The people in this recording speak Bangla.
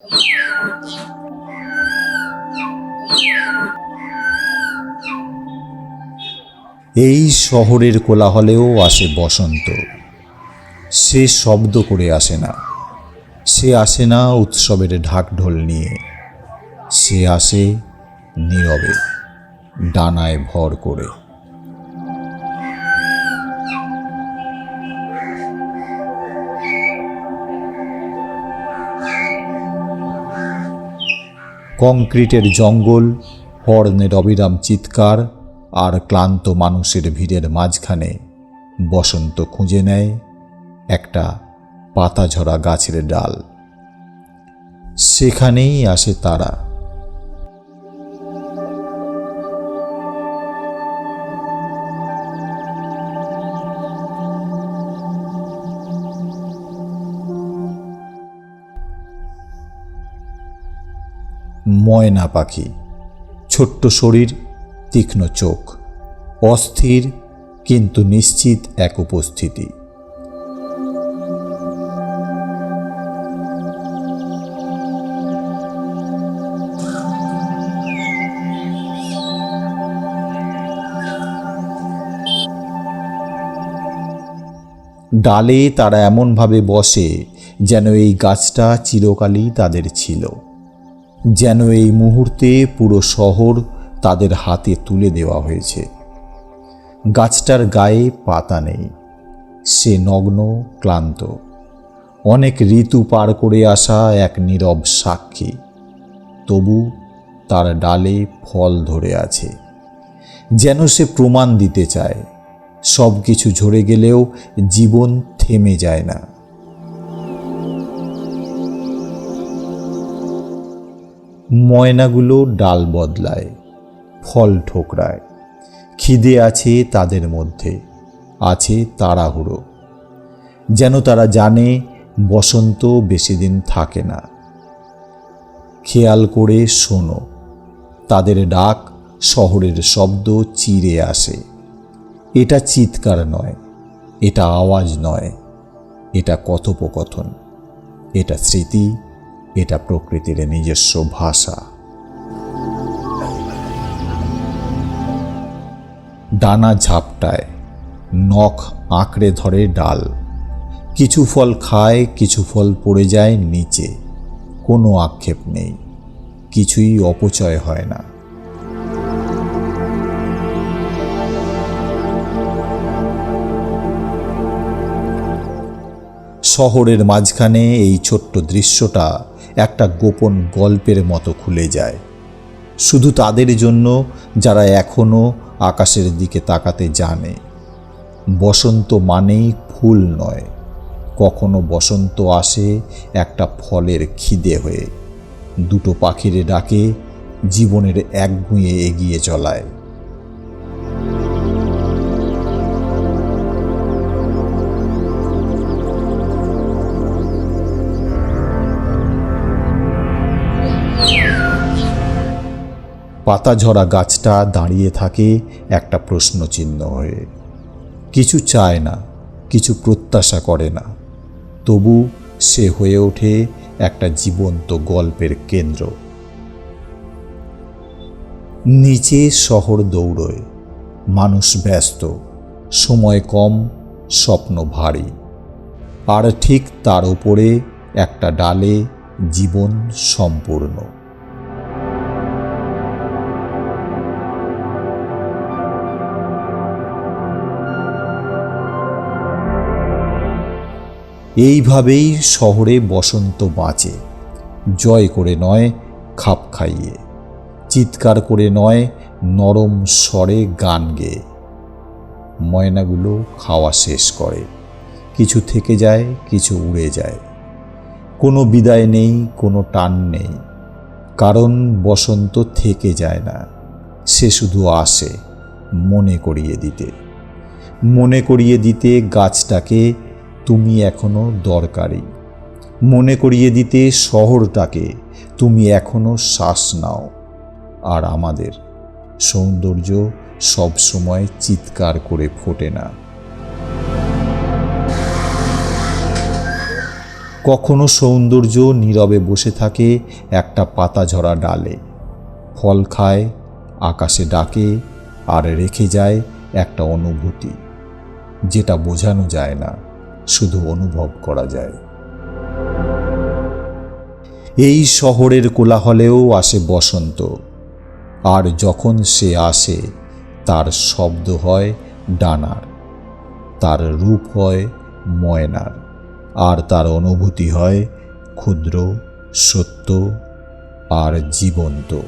এই শহরের কোলাহলেও আসে বসন্ত। সে শব্দ করে আসে না, সে আসে না উৎসবের ঢাকঢোল নিয়ে, সে আসে নীরবে, ডানায় ভর করে। কংক্রিটের জঙ্গল, হর্নের অবিরাম চিৎকার আর ক্লান্ত মানুষের ভিড়ের মাঝখানে বসন্ত খুঁজে নেয় একটা পাতাঝরা গাছের ডাল। সেখানেই আসে তারা। ময়না পাখি, ছোট্ট শরীর, তীক্ষ্ণ চোখ, অস্থির কিন্তু নিশ্চিত এক উপস্থিতি। ডালে তারা এমনভাবে বসে যেন এই গাছটা চিরকালই তাদের ছিল, যেন এই মুহূর্তে পুরো শহর তাদের হাতে তুলে দেওয়া হয়েছে। গাছটার গায়ে পাতা নেই, সে নগ্ন, ক্লান্ত, অনেক ঋতু পার করে আসা এক নীরব সাক্ষী। তবু তার ডালে ফল ধরে আছে, যেন সে প্রমাণ দিতে চায় সব কিছু ঝরে গেলেও জীবন থেমে যায় না। ময়নাগুলো ডাল বদলায়, ফল ঠোকরায়। খিদে আছে তাদের মধ্যে, আছে তাড়াহুড়ো, যেন তারা জানে বসন্ত বেশি দিন থাকে না। খেয়াল করে শোনো, তাদের ডাক শহরের শব্দ চিরে আসে। এটা চিৎকার নয়, এটা আওয়াজ নয়, এটা কথোপকথন, এটা স্মৃতি, এটা প্রকৃতির নিজস্ব ভাষা। ডানা ঝাপটায়, নখ আঁকড়ে ধরে ডাল। কিছু ফল খায়, কিছু ফল পড়ে যায় নিচে। কোনো আক্ষেপ নেই, কিছুই অপচয় হয় না। শহরের মাঝখানে এই ছোট্ট দৃশ্যটা একটা গোপন গল্পের মতো খুলে যায়, শুধু তাদের জন্য যারা এখনো আকাশের দিকে তাকাতে জানে। বসন্ত মানেই ফুল নয়, কখনো বসন্ত আসে একটা ফলের খিদে হয়ে, দুটো পাখির ডাকে, জীবনের একগুঁয়ে এগিয়ে চলায়। পাতাঝরা গাছটা দাঁড়িয়ে থাকে একটা প্রশ্নচিহ্ন হয়ে। কিছু চায় না, কিছু প্রত্যাশা করে না, তবু সে হয়ে ওঠে একটা জীবন্ত গল্পের কেন্দ্র। নিচে শহর দৌড়য়, মানুষ ব্যস্ত, সময় কম, স্বপ্ন ভারী, আর ঠিক তার উপরে একটা ডালে জীবন সম্পূর্ণ। এইভাবেই শহরে বসন্ত বাঁচে, জয় করে নয়, খাপ খাইয়ে, চিৎকার করে নয়, নরম স্বরে গান গেয়ে। ময়নাগুলো খাওয়া শেষ করে, কিছু থেকে যায়, কিছু উড়ে যায়। কোনো বিদায় নেই, কোনো টান নেই, কারণ বসন্ত থেকে যায় না, সে শুধু আসে মনে করিয়ে দিতে গাছটাকে তুমি এখনো দরকারি, মনে করিয়ে দিতে শহরটাকে তুমি এখনো শ্বাস নাও। আর আমাদের সৌন্দর্য সব সময় চিৎকার করে ফোটে না। কখনো সৌন্দর্য নীরবে বসে থাকে একটা পাতা ঝরা ডালে, ফল খায়, আকাশে ডাকে, আর রেখে যায় একটা অনুভূতি যেটা বোঝানো যায় না, শুধু অনুভব করা যায়। এই শহরের কোলাহলেও আসে বসন্ত, আর যখন সে আসে তার শব্দ হয় ডানার, তার রূপ হয় ময়নার, আর তার অনুভূতি হয় ক্ষুদ্র, সত্য আর জীবন্ত।